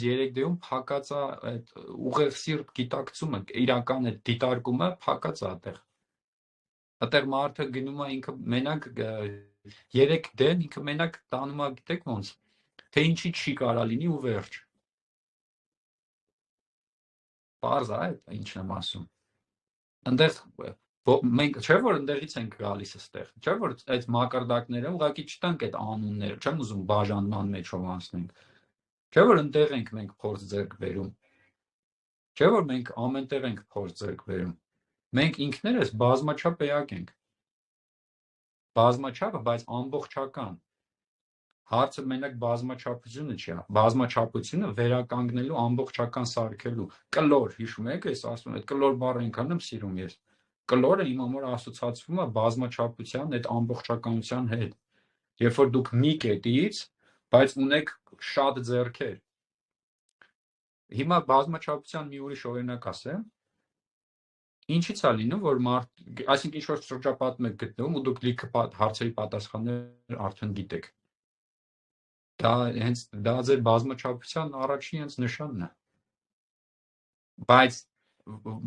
երեք դեպքում փակած է այդ ուղեղ սիրտ գիտակցումը, իրական այդ դիտարկումը փակած է այդտեղ։ Այդտեղ մարդը գնում է ինքը մենակ 3 դեն ինքը մենակ տանում է, գիտեք ոնց, թե ինչի չի կարա լինի ու վերջ։ Պարզ է այդ ինչն եմ ասում։ Այնտեղ մենք չէ որ ընդեղից ենք գալիս այստեղ, չէ որ այդ մակարդակները ուղղակի չտանք այդ անունները, չեմ ուզում բաժանման մեջով անցնենք, չէ որ ընդեղ ենք մենք փորձ ձեռք բերում, չէ որ մենք ամենտեղ ենք փորձ ձեռք բերում, մենք ինքներս բազմաչափ էակ ենք, բազմաչափը, բայց ամբողջական, հարցը մենակ բազմաչափությունը չի, բազմաչափությունը վերականգնելու, ամբողջական սարքելու, կլոր, հիշում եք, ես ասում եմ, այդ կլոր բառը ինքան եմ սիրում ես, կլորը իմ համար ասոցացվում է բազմաչափության, այդ ամբողջականության հետ, երբ որ դուք մի կետից, բայց ունեք շատ ձեռքեր, հիմա բազմաչափության մի ուրիշ օրինակ ասեմ, ինչից է լինում, որ այսինքն ինչ-որ շրջապատում եք գտնվում ու դուք լիքը հարցերի պատասխաններ արդեն գիտեք, դա ձեր բազմաչափության առաջին հենց նշանն է, բայց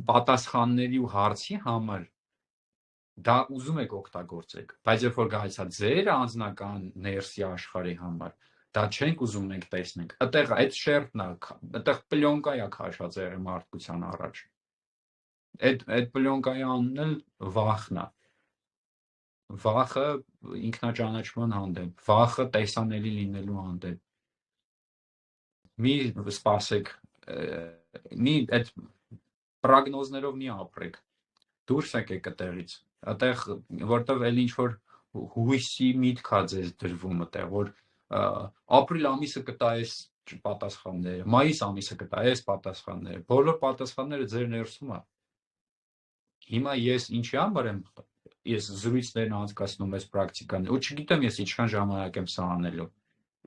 պատասխանների ու հարցի համար դա ուզում եք օգտագործեք, բայց երբ որ գալիս է ձեր անձնական ներսի աշխարհի համար, դա չենք ուզում մենք տեսնենք, այդտեղ այդ շերտն է, այդտեղ պլյոնկա է քաշած եղել մարդկության առաջ, այդ պլյոնկայի անունն էլ վախն է, վախը ինքնաճանաչման հանդեպ, վախը տեսանելի լինելու հանդեպ, մի սպասեք, մի այդ պրոգնոզներով մի ապրեք, դուրս եկեք այդտեղից, այդտեղ որտեղ էլ ինչ-որ հույսի միտք է ձեզ դրվում այդտեղ, որ ապրիլ ամիսը կտա այս պատասխանները, մայիս ամիսը կտա այս պատասխանները, բոլոր պատասխանները ձեր ներսում է, հիմա ես ինչի համար եմ, ես զրույցներն անցկացնում այս պրակտիկաներ, ու չգիտեմ ես ինչքան ժամանակ եմ սա անելու,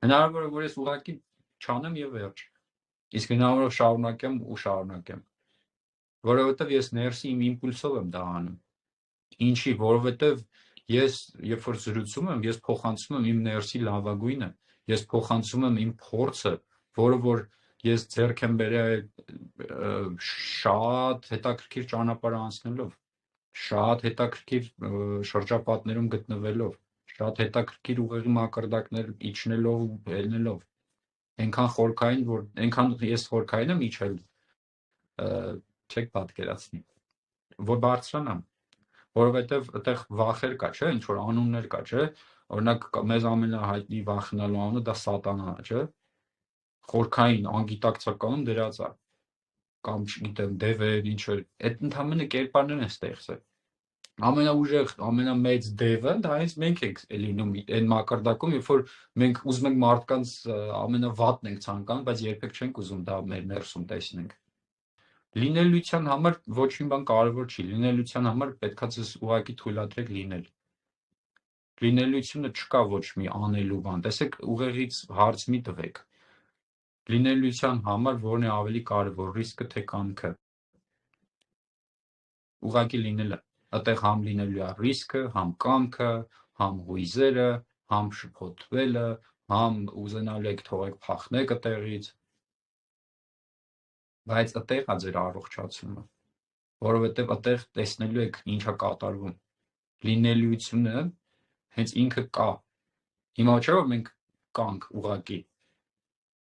հնարավոր է, որ ես ուղղակի չանեմ եւ վերջ, իսկ հնարավոր է շարունակեմ ու շարունակեմ, որովհետեւ ես ներսի իմ իմպուլսով եմ դա անում, ինչի, որովհետեւ ես երբ որ զրուցում եմ, ես փոխանցում եմ իմ ներսի լավագույնը, ես փոխանցում եմ իմ փորձը, որը որ ես ձեռք եմ բերել շատ հետաքրքիր ճանապարհ անցնելով, շատ հետաքրքիր շրջապատներում գտնվելով, շատ հետաքրքիր ուղեղի մակարդակներ իջնելով ու ելնելով, այնքան խորքային, որ այնքան ես խորքային եմ իջել, չեք պատկերացնի, որ բարձրանամ, որովհետև այդտեղ վախեր կա, չէ, ինչ որ անուններ կա, չէ, օրինակ մեզ ամենահայտնի վախենալու անունը դա սատանան է, չէ, խորքային անգիտակցականում դրած է, կամ չգիտեմ, դևեր, ինչ որ, այդ ընդհանրապես կերպարներ են ստեղծել, ամենաուժեղ, ամենամեծ դևը դա հենց մենք ենք լինում այն մակարդակում, երբ որ մենք ուզում ենք մարդկանց ամենավատն ենք ցանկանում, բայց երբեք չենք ուզում դա մեր ներսում տեսնենք, լինելության համար ոչ մի բան կարևոր չի, լինելության համար պետքա ձեզ ուղղակի թույլատրեք լինել, լինելությունը չկա ոչ մի անելու բան, տեսեք ուղեղից հարց մի տվեք, լինելության համար որն է ավելի կարևոր, ռիսկը թե կամքը, ուղղակի լինելը, այդտեղ համ լինելու է ռիսկը, համ կամքը, համ հույզերը, համ շփոթվելը, համ ուզենալու եք թողեք փախնեք այդտեղից, բայց այդտեղ է ձեր առողջացումը, որովհետև այդտեղ տեսնելու եք ինչա կատարվում, լինելիությունը հենց ինքը կա, հիմա չէ որ մենք կանք ուղղակի,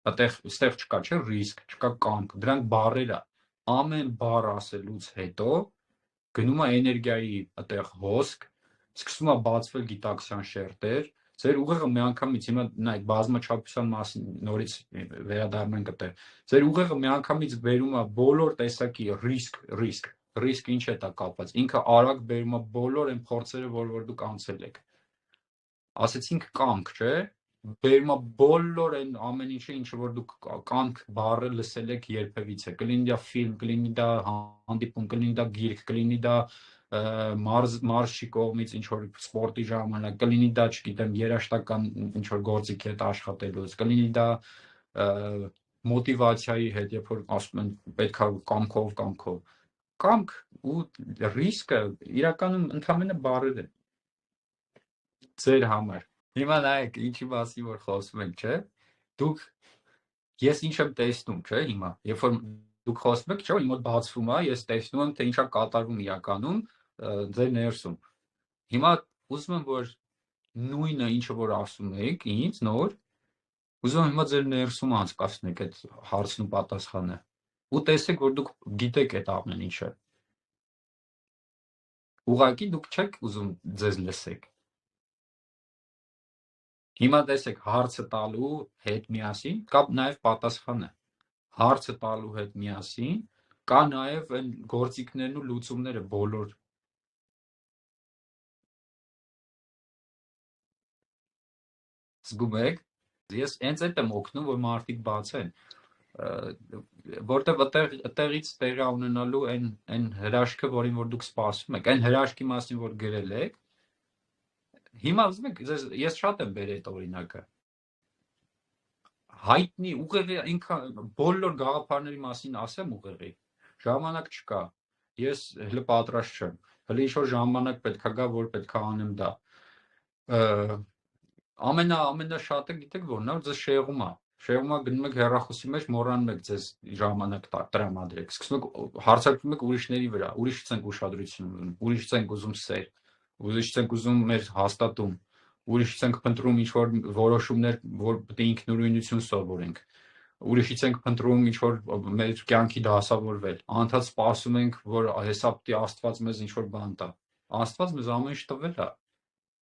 այդտեղ չկա չէ ռիսկ, չկա կամք, դրանք բառեր է, ամեն բառ ասելուց հետո գնում է էներգիայի այդտեղ հոսք, սկսում է բացվել գիտակցության շերտեր, ձեր ուղեղը միանգամից, հիմա նայեք բազմաչափության մասին նորից վերադառնանք այդտեղ, ձեր ուղեղը միանգամից բերում է բոլոր տեսակի ռիսկ ինչ է դա կապված, ինքը արագ բերում է բոլոր այն փորձերը, որ դուք անցել եք, ասեցինք կամք, չէ, բերում է բոլոր այն ամեն ինչը, ինչ որ դուք կամք բառը լսել եք երբևիցե, կլինի դա ֆիլմ, կլինի դա հանդիպում, կլինի դա գիրք, կլինի դա մարզչի կողմից ինչ որ սպորտի ժամանակ, կլինի դա, չգիտեմ, երաժշտական ինչ որ գործիքի հետ աշխատելուց, կլինի դա մոտիվացիայի հետ, երբ որ ասում են պետքա կամքով, կամք ու ռիսկը իրականում ընդհանրապես բառեր են ձեր համար։ Հիմա նայեք, ինչի մասին որ խոսում ենք, չէ՞։ Դուք Ես ինչ եմ տեսնում, չէ, հիմա, երբ որ դուք խոսում եք, չէ, իմ մոտ բացվում է, ես տեսնում եմ, թե ինչա կատարվում իրականում ձեր ներսում։ Հիմա ուզում եմ, որ նույնը ինչը որ ասում եք ինձ նոր, ուզում եմ հիմա ձեր ներսում անցկացնեք այդ հարցն ու պատասխանը։ Ու տեսեք, որ դուք գիտեք այդ ամեն ինչը։ Ուղղակի դուք չեք ուզում ձեզ լսեք։ Հիմա տեսեք հարցը տալու հետ միասին կա նաև պատասխանը։ Հարցը տալու հետ միասին կա նաև այն գործիքներն ու լուծումները բոլոր։ Զգում եք։ Ես հենց այդ եմ օգնում, որ մարդիկ բացեն, որտեվ այդտեղից տեղի ունենալու այն հրաշքը, որին որ դուք սպասում եք, այն հրաշքի մասին, որ գրել եք։ Հիմա ուզում եք, ես շատ եմ բերել այդ օրինակը։ Հայտնի ուղեղի ինքան բոլոր գաղափարների մասին ասեմ ուղեղի։ Ժամանակ չկա։ Ես հələ պատրաստ չեմ։ Հələ ինչ-որ ժամանակ պետքա գա, որ պետքա անեմ դա։ Ամենաշատը գիտեք որն է, որ ձեզ շեղում է։ Շեղում է գնում եք հեռախոսի մեջ, մոռանում եք ձեզ ժամանակ տրամադրեք։ Սկսում եք հարձակվում եք ուրիշների վրա, ուրիշից ենք ուշադրություն ուզում, ուրիշից ենք ուզում սեր, ուրիշից ենք ուզում մեր հաստատում, ուրիշից ենք փնտրում ինչ-որ որոշումներ, որ պետք է ինքնուրույնություն սովորենք։ Ուրիշից ենք փնտրում ինչ-որ մեր կյանքի դասավորվել։ Անդադ սպասում ենք, որ հեսա պիտի Աստված մեզ ինչ-որ բան տա։ Աստված մեզ ամեն ինչ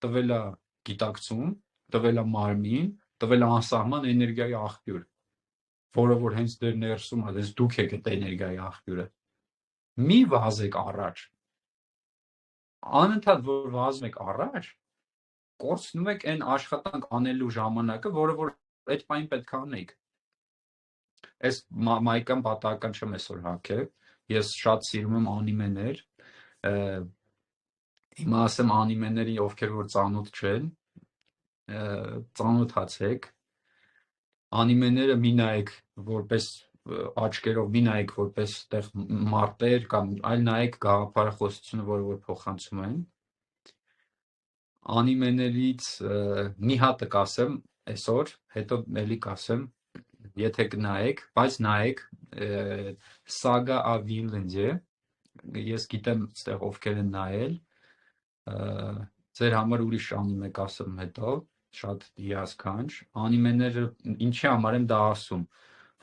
տվել է գիտակցում, տվել է մարմին, տվել է անսահման էներգիայի աղբյուր, որը որ հենց դեր ներսում է, դες դուք եք այդ էներգիայի աղբյուրը։ Մի վազեք առաջ։ Անընդհատ որ վազում եք առաջ, կորցնում եք այն աշխատանք անելու ժամանակը, որը որ այդ պայն պետք է անեիք։ Այս մայկան պատահական չեմ այսօր հագել, ես շատ սիրում եմ անիմեներ, հիմա ասեմ անիմեների, ովքեր որ ծանոթ չեն, ծանոթացեք, անիմեները մի նայեք որպես աչքերով, մի նայեք որպես տեղ մարտեր կամ այլ նայեք գաղափարախոսությունը, որը որ փոխանցում են։ Անիմեներից մի հատը կասեմ այսօր, հետո էլի կասեմ, եթե կնայեք, բայց նայեք Saga of Vinland-ը, ես գիտեմ այդտեղ ովքեր են նայել, ձեր համար ուրիշ անիմե կասեմ հետո, շատ հիասքանչ, անիմեները ինչի համար եմ դա ասում,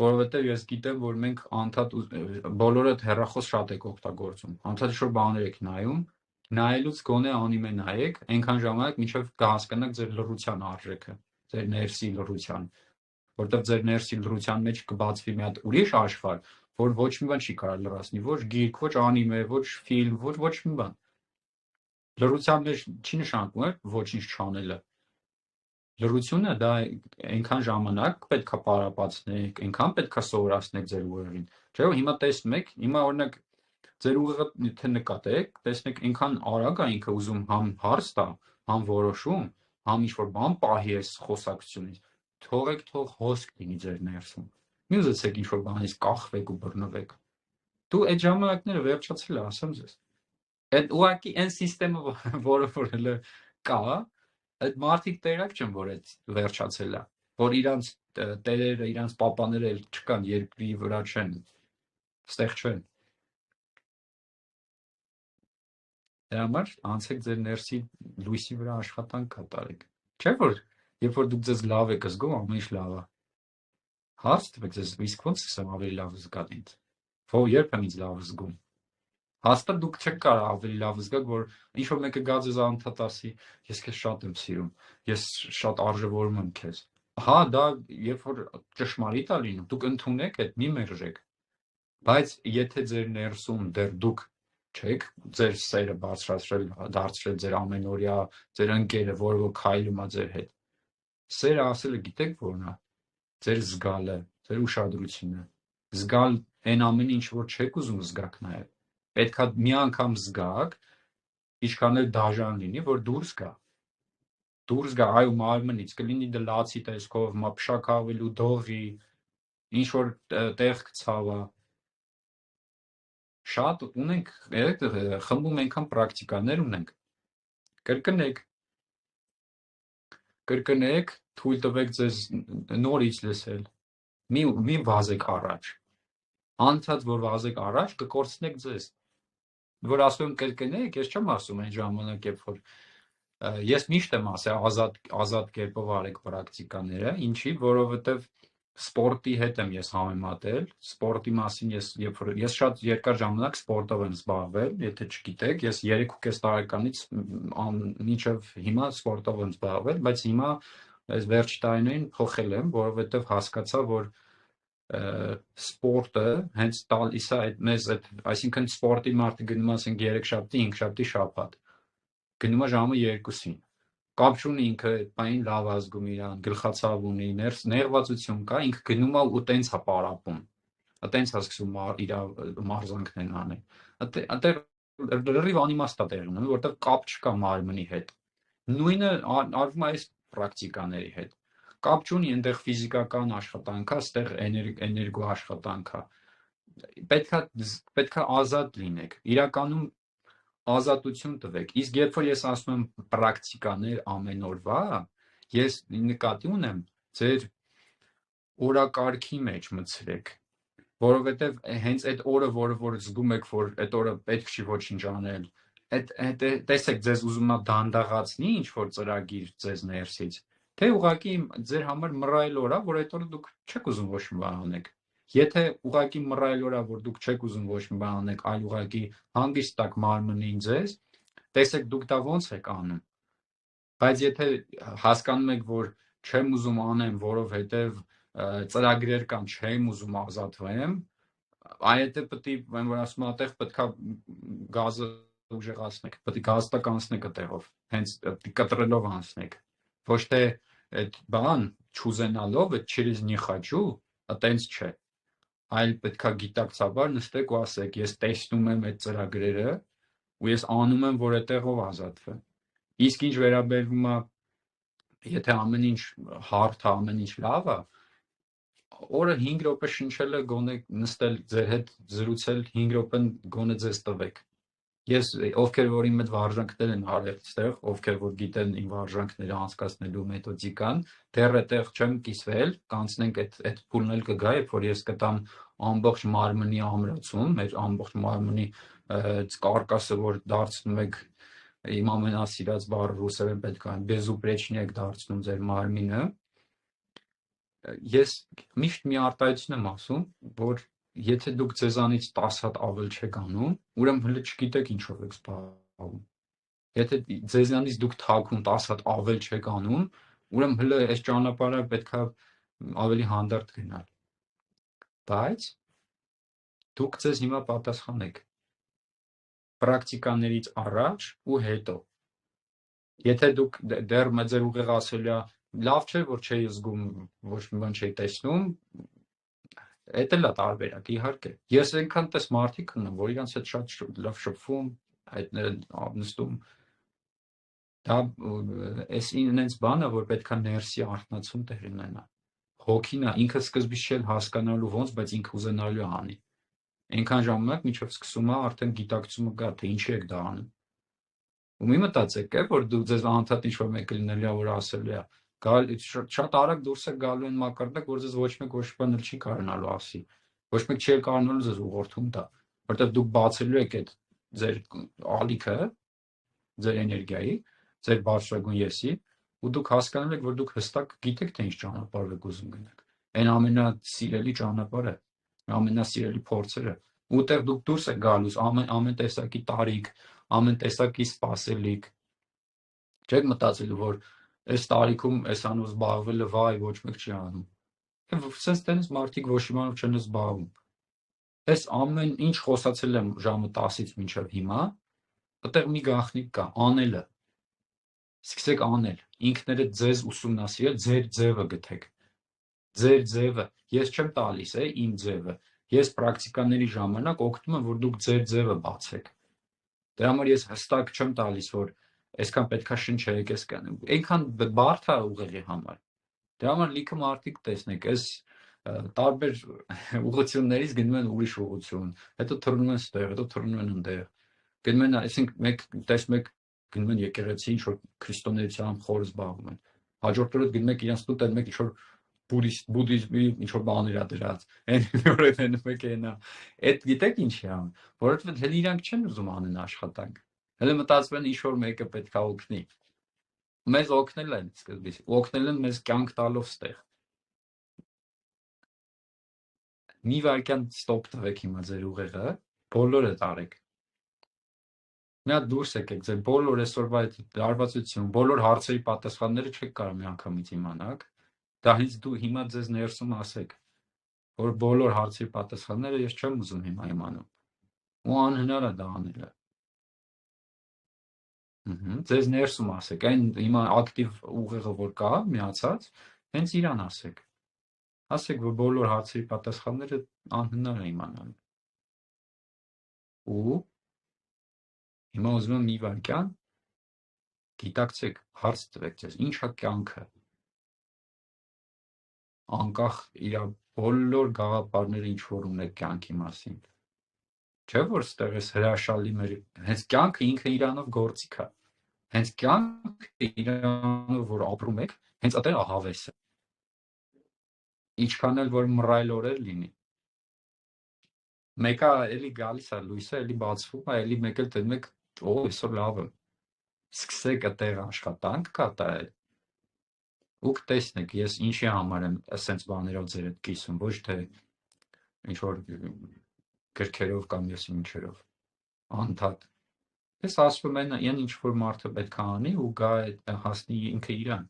որովհետև ես գիտեմ, որ մենք անդադ բոլորը հեռախոս շատ եք օգտագործում, անդադ ինչ-որ բաներ եք նայում, նայելուց գոնե անիմե նայեք, այնքան ժամանակ մինչև կհասկանաք ձեր լռության արժեքը, ձեր ներսի լռության, որտեղ ձեր ներսի լռության մեջ կբացվի մի հատ ուրիշ աշխարհ, որ ոչ մի բան չի կարող լրացնի, ոչ գիրք, ոչ անիմե, ոչ ֆիլմ, ոչ մի բան։ Լռության մեջ չի նշանակում ոչինչ չանելը։ Լռությունը դա այնքան ժամանակ պետքա պարապացնեք, այնքան պետքա սովորացնեք ձեր ուղեղին։ Չէ՞ որ հիմա տեսնում եք, հիմա օրինակ ձեր ուղեղը եթե նկատեք, տեսնեք այնքան արագ է ինքը ուզում համ հարց տա, համ որոշում, համ ինչ-որ բան պահի այս խոսակցությունից, թողեք թող հոսք լինի ձեր ներսում։ Մի ուզեցեք ինչ-որ բանից կախվեք ու բռնվեք։ Դու այդ ժամանակները վերջացել է, ասեմ ձեզ։ Այդ ուղղակի այն սիստեմը, որը որ հələ կա, այդ մարդիկ տեղակ չեն, որ այդ վերջացել է, որ իրանց տերերը, իրանց պապաները չկան, երկրի վրա չեն, ստեղ չեն։ Դրա համար անցեք ձեր ներսի լույսի վրա աշխատանք կատարեք։ Չէ՞ որ երբ որ դուք ձեզ լավ եք զգում, ամեն ինչ լավ է։ Հարց տվեք ձեզ, իսկ ո՞նց եմ ավելի լավ զգալ ինձ։ Ո՞ր երբ եմ ինձ լավ զգում։ Հաստատ դուք չեք կարող ավելի լավ զգալ, որ ինչ-որ մեկը գա ձեզ անդադ ասի, ես քեզ շատ եմ սիրում, ես շատ արժևորում եմ քեզ։ Հա, դա երբ որ ճշմարիտ է լինում, դուք ընդունեք այդ, մի մերժեք։ Բայց եթե ձեր ներսում դեռ դուք չեք ձեր սերը բարձրացրել, դարձրել ձեր ամենօրյա, ձեր ընկերը, որը որ քայլում է ձեր հետ, սերը ասելը գիտեք որն է։ Ձեր զգալը, ձեր ուշադրությունը, զգալ այն ամենը, ինչ որ չեք ուզում զգաք նաև։ Պետքա մի անգամ զգաք, ինչքան էլ դաժան լինի, որ դուրս գա այո մարմնից, կլինի դլացի տեսքով, փշակավելու դողի, ինչ որ տեղ կցավա։ Շատ ունենք, խմբում այնքան պրակտիկաներ ունենք։ Կրկնեք, թույլ տվեք ձեզ նորից լսել, մի վազեք առաջ, անցած որ վազեք առաջ կկորցնեք ձեզ, որ ասում եմ կրկնեք, ես չեմ ասում այն ժամանակ, երբ որ ես միշտ եմ ասել ազատ կերպով արեք պրակտիկաները, ինչի, որովհետև սպորտի հետ եմ ես համեմատել, սպորտի մասին ես շատ երկար ժամանակ սպորտով եմ զբաղվել, եթե չգիտեք, ես 3.5 տարեկանից մինչև հիմա սպորտով եմ զբաղվել, բայց հիմա այս վերջ տարիներին փոխել եմ, որովհետև հասկացա, որ սպորտը հենց տալիս է մեզ այդ, այսինքն սպորտի մարդը գնում ասենք 3 շաբթի, 5 շաբթի շաբաթ, գնում է ժամը 2-ին, կապ չունի ինքը այդ պահին լավ ազգում իրան, գլխացավ ունի, նեղվածություն կա, ինքը գնում է ու տենց է պարապում, տենց է սկսում իր մարզանքներն անել, այդտեղ լրիվ անիմաստ է տեղի ունենում, որտեղ կապ չկա մարմնի հետ, նույնը արվում է այս պրակտիկաների հետ, կապ չունի այնտեղ ֆիզիկական աշխատանք է, այստեղ էներգո աշխատանք է, պետք է ազատ լինեք, իրականում ազատություն տվեք, իսկ երբ որ ես ասում եմ պրակտիկաներ ամեն օրվա, ես նկատի ունեմ ձեր օրակարգի մեջ մտցրեք, որովհետև հենց այդ օրը, որ զգում եք, որ այդ օրը պետք չի ոչինչ անել, տեսեք ձեզ ուզում է դանդաղացնի ինչ-որ ծրագիր ձեզ ներսից, թե ուղղակի ձեր համար մռայլ օր է, որ այդ օրը դուք չեք ուզում ոչ մի բան անեք, եթե ուղղակի մռայլ օր է, որ դուք չեք ուզում ոչ մի բան անեք, այլ ուղղակի հանգիստ տակ մարմնին ձեզ, տեսեք դուք դա ոնց եք անում, բայց եթե հասկանում եք, որ չեմ ուզում անեմ, որովհետև ծրագրեր կան, չեմ ուզում ազատվեմ, այդ պետք է, որ ասում եմ, այդտեղ պետք է գազը ուժեղացնեք, պետք է գազտակ անցնեք այդտեղով, հենց կտրելով անցնեք, ոչ թե այդ բան չուզենալով, այդ через не хочу, այտենց չէ, այլ պետք է գիտակցաբար նստեք ու ասեք, ես տեսնում եմ այդ ծրագրերը ու ես անում եմ, որ այդտեղով ազատվեմ, իսկ ինչ վերաբերվում է, եթե ամեն ինչ հարթ է, ամեն ինչ լավ է, օրը 5 րոպե շնչելը գոնե նստել ձեր հետ զրուցել 5 րոպեն գոնե ձեզ տվեք, ես ովքեր որ իմ այդ վարժանքներ են արել այստեղ, ովքեր որ գիտեն իմ վարժանքները անցկացնելու մեթոդիկան, դեռ այդտեղ չեմ կիսվել, կանցնենք այդ փուլն էլ կգա, երբ որ ես կտամ ամբողջ մարմնի ամրացում, մեր ամբողջ մարմնի կարկասը, որ դարձնում եք իմ ամենասիրած բառը ռուսերեն պետք է բեզուպրեչնի եք դարձնում ձեր մարմինը, ես միշտ մի արտահայտություն եմ ասում, որ եթե դուք ձեզանից 10 հատ ավել չեք անում, ուրեմն հենց չգիտեք ինչով եք զբաղվում, եթե ձեզանից դուք թաքուն 10 հատ ավել չեք անում, ուրեմն հենց այս ճանապարհը պետք է ավելի հանդարտ գնալ, բայց դուք ձեզ հիմա պատասխանեք պրակտիկաներից առաջ ու հետո, եթե դուք դեռ ձեր ուղեղ ասելու լավ չէ, որ չէի զգում, ոչ մի բան չէի տեսնում, այդ էլ է տարբերակ, իհարկե, ես այնքան տես մարդիկ ունեմ, որ իրանց հետ շատ լավ շփվում, այդները նստում, դա այս ինձ բանը, որ պետք է ներսի արթնացում տեղի ունենա, հոգին է, ինքը սկզբից չէ հասկանալու ոնց, բայց ինքը ուզենալու է անի, այնքան ժամանակ մինչև սկսում է արդեն գիտակցումը գա, թե ինչի եք դա անում, ու մի մտածեք է, որ դու ձեզ անդադ ինչ-որ մեկը լինելու է, որ ասելու է, շատ արագ դուրս է գալու են մակարդակ, որ ձեզ ոչ մեկ ոչ բան չի կարողանալու ասի, ոչ մեկ չի կարողանալու ձեզ ուղղորդում տա, որտեղ դուք բացելու եք այդ ձեր ալիքը, ձեր էներգիայի, ձեր բարձրագույն եսի, ու դուք հասկանում եք, որ դուք հստակ գիտեք, թե ինչ ճանապարհ եք ուզում գնաք, այն ամենասիրելի ճանապարհը, ամենասիրելի փորձերը, ուտեղ դուք դուրս եք գալուս ամեն տեսակի տարիք, ամեն տեսակի սպասելիք, չեք մտածելու, որ այս տարիքում այսանով զբաղվելը վայ ոչ մեկ չի անում, սենց տենից մարդիկ ոչ իմանով չեն զբաղվում, այս ամեն ինչ խոսացել եմ ժամը 10-ից մինչև հիմա, այդտեղ մի գաղտնիք կա, անելը, սկսեք անել, ինքներդ ձեզ ուսումնասիրել, ձեր ձևը գտեք, ձեր ձևը, ես չեմ տալիս իմ ձևը, ես պրակտիկաների ժամանակ օգնում եմ, որ դուք ձեր ձևը բացեք, դրա համար ես հստակ չեմ տալիս, որ այսքան պետքա շնչեք, այնքան բարդ է ուղեղի համար, դրա համար լիքը մարդիկ տեսնեք, այս տարբեր ուղղություններից գնում են ուրիշ ուղղություն, հետո թռնում են ստեղ, հետո թռնում են ընդեղ, գնում են, այսինքն տեսնում եք գնում են եկեղեցի, ինչ որ քրիստոնեությամբ խոր զբաղվում են, հաջորդ օրը գնում եք իրանց տուն, տենում եք ինչ որ բուդդիզմի ինչ-որ բաներ ա դրած, են որևէ մեկ էնա, այդ գիտեք ինչի ամ, որովհետև հենց իրանք չեն ուզում անեն աշխատանք, հենց մտածում են ինչ-որ մեկը պետք է օգնի, մեզ օգնել են սկզբից, օգնել են մեզ կյանք տալով ստեղ, մի վարքյան ստոպ տվեք հիմա ձեր ուղեղը, բոլորը տարեք, մի հատ դուրս եկեք, ձեր բոլոր այսօրվա այդ լարվածություն, բոլոր հարցերի պատասխանները չեք կարող մի անգամից իմանաք, դա հենց դու հիմա ձեզ ներսում ասեք, որ բոլոր հարցերի պատասխանները ես չեմ ուզում հիմա իմանում, ու անհնար է դա անելը, ձեզ ներսում ասեք, այն հիմա ակտիվ ուղեղը որ կա, միացած, հենց իրան ասեք, որ բոլոր հարցերի պատասխանները անհնար է իմանալ, ու հիմա ուզում եմ մի վարքյան գիտակցեք, հարց տվեք ձեզ, ինչ է կյանքը, անկախ իր բոլոր գաղափարները ինչ որ ունեք կյանքի մասին, չէ՞ որ ստեղ էս հրաշալի մեր, հենց կյանքը ինքը իրանով գործիք է, հենց կյանքը իրանով որ ապրում եք, հենց այդտեղ է հավեսը, ինչքան էլ որ մռայլ օրեր լինի, մեկը էլի գալիս է լույսը, էլի բացվում է, էլի մեկ էլ դնում եք, այսօր լավ եմ, սկսեք այդտեղ աշխատանք կատարել, ու կտեսնեք, ես ինչի համար եմ ասենց բաներով ձեր հետ կիսում, ոչ թե ինչ-որ գրքերով կամ ես ինչերով, անդադ, ես ասում են ինչ-որ մարդը պետք է անի ու գա հասնի ինքը իրան,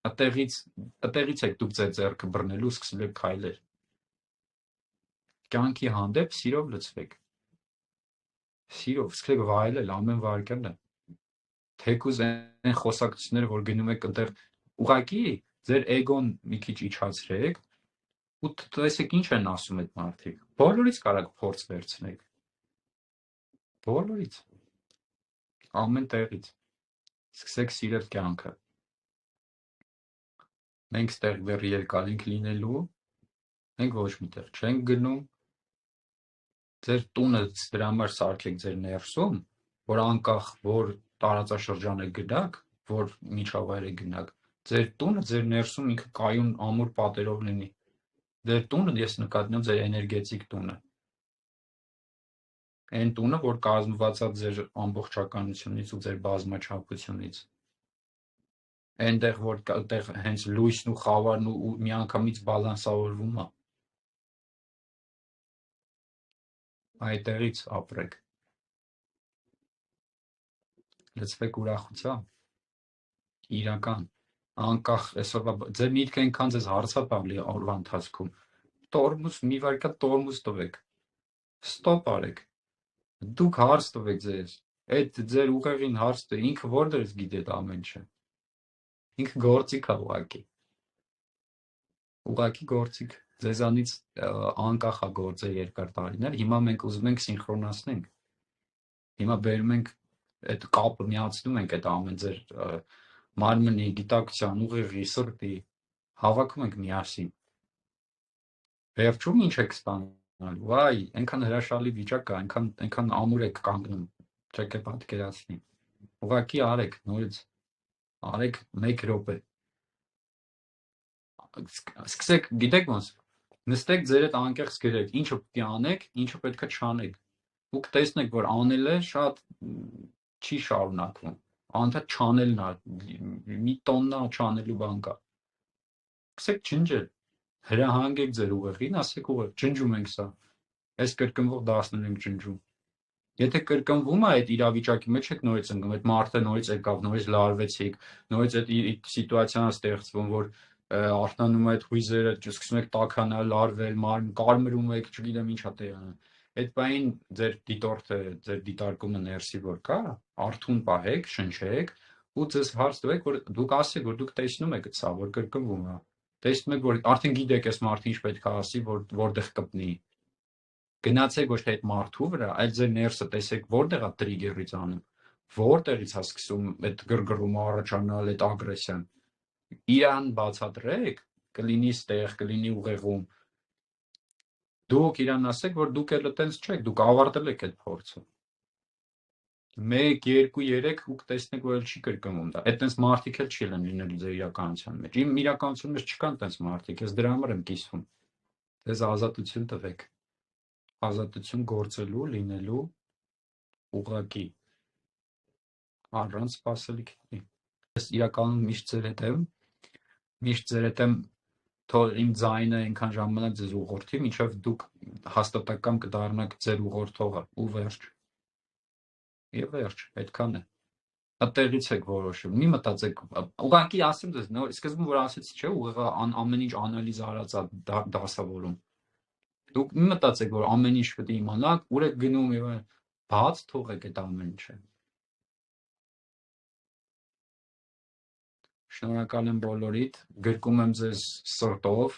այդտեղից եք դուք ձեր ձեռքը բռնելու ու սկսել եք քայլեր, կյանքի հանդեպ սիրով լցվեք, սիրով, սկսեք վայելել ամեն վայրկյանը, թեկուզ այն խոսակցությունները, որ գնում եք այնտեղ, ուղղակի ձեր էգոն մի քիչ իջացրեք ու տեսեք ինչ են ասում այդ մարդիկ, բոլորից կարաք փորձ վերցնեք, բոլորից, ամեն տեղից, սկսեք սիրել կյանքը, մենք ստեղ դեռ երկար ենք լինելու, մենք ոչ միտեղ չենք գնում, ձեր տունը դրա համար սարքեք ձեր ներսում, որ անկախ որ տարածաշրջան եք գնաք, որ միջավայր եք գնաք, ձեր տունը ձեր ներսում ինքը կայուն ամուր պատերով լինի, ձեր տունը ես նկատնում եմ ձեր էներգետիկ տունը, այն տունը, որ կազմված է ձեր ամբողջականությունից ու ձեր բազմաչափությունից, այնտեղ որ այդտեղ հենց լույսն ու խավարն ու միանգամից բալանսավորվում է, այդտեղից ապրեք, լցվեք ուրախությամբ, իրական, անկախ այսօրվա, ձեր միտքը այնքան ձեզ հարցապալի օրվա ընթացքում, տորմուզ, մի վարքան տորմուզ տվեք, ստոպ արեք, դուք հարց տվեք ձեզ, այդ ձեր ուղեղին հարց տվեք, ինքը որտեղից գիտի այդ ամեն ինչը, ինքը գործիք է ուղղակի գործիք, ձեզանից անկախ է գործել երկար տարիներ, հիմա մենք ուզում ենք սինխրոնացնենք, հիմա բերում ենք այդ կապը միացնում ենք այդ ամեն ձեր մարմնի, գիտակցության, ուղեղի, սրտի, հավաքում ենք միասին, վերջում ինչ եք ստանալ, վայ, այնքան հրաշալի վիճակ կա, այնքան ամուր եք կանգնում, չեք է պատկերացնի, ուղղակի արեք, նորից, արեք 1 րոպե, սկսեք, գիտեք ոնց, նստեք ձեր հետ անկեղծ գրեք, ինչը պետք է անեք, ինչը պետք է չանեք, դուք տեսնեք, որ անելը շատ չի շարունակվում, անդադ չանելն է, մի տոննա չանելու բան կա, սկսեք ջնջել, հրահանգեք ձեր ուղեղին, ասեք ուղեղ, ջնջում ենք սա, այս կրկնվող դասներ ենք ջնջում, եթե կրկնվում է այդ իրավիճակի մեջ եք նորից ընկնում, այդ մարդը նորից եկավ, նորից լարվեցիք, նորից այդ սիտուացիան է ստեղծվում, որ արթնանում է այդ հույզերը, սկսում եք տաքանալ, լարվել, կարմրում եք, չգիտեմ ինչ է տեղի ունենում, այդ բանին ձեր դիտորդը, ձեր դիտարկումը ներսի որ կա, արթուն պահեք, շնչեք ու ձեզ հարց տվեք, որ դուք ասեք, որ դուք տեսնում եք սա, որ կրկնվում է, տեսնում եք, որ արդեն գիտեք այս մարդը ինչ պետք է ասի, որտեղ կպնի, գնացեք ոչ թե այդ մարդու վրա, այլ ձեր ներսը տեսեք որտեղ է տրիգերից անում, որտեղից է սկսում այդ գրգռումը առաջանալ, այդ ագրեսիան, իրան բացատրեք, կլինի ստեղ, կլինի ուղեղում, դուք իրան ասեք, որ դուք էլ այտենց չեք, դուք ավարտել եք այդ փորձը, 1, 2, 3 ու կտեսնեք, որ էլ չի կրկնվում դա։ Այդտենց մարդիկ էլ չի լինելու ձեր իրականության մեջ։ Իմ իրականության մեջ չկան տենց մարդիկ, ես դրա համար եմ կիսվում։ Դες ազատություն տվեք։ Ազատություն գործելու, լինելու ուղղակի առանց սպասելիքների։ Ես իրականում միշտ ձեր հետ եմ թող իմ ձայնը այնքան ժամանակ ձեզ ուղղորդի, մինչև դուք հաստատակամ կդառնաք ձեր ուղղորդողը ու վերջ։ Եվ վերջ, այդքան է։ Տեղից եք որոշում։ Մի մտածեք, ուղղակի ասեմ ձեզ, սկզբում որ ասեցի, չէ, ուղղակի ամեն ինչ անալիզ արած է դասավորում։ Դուք մի մտածեք, որ ամեն ինչ պետք է իմանաք, ուր եք գնում եւ բաց թողեք այդ ամեն ինչը։ Շնորհակալ եմ բոլորիդ, գրկում եմ ձեզ սրտով,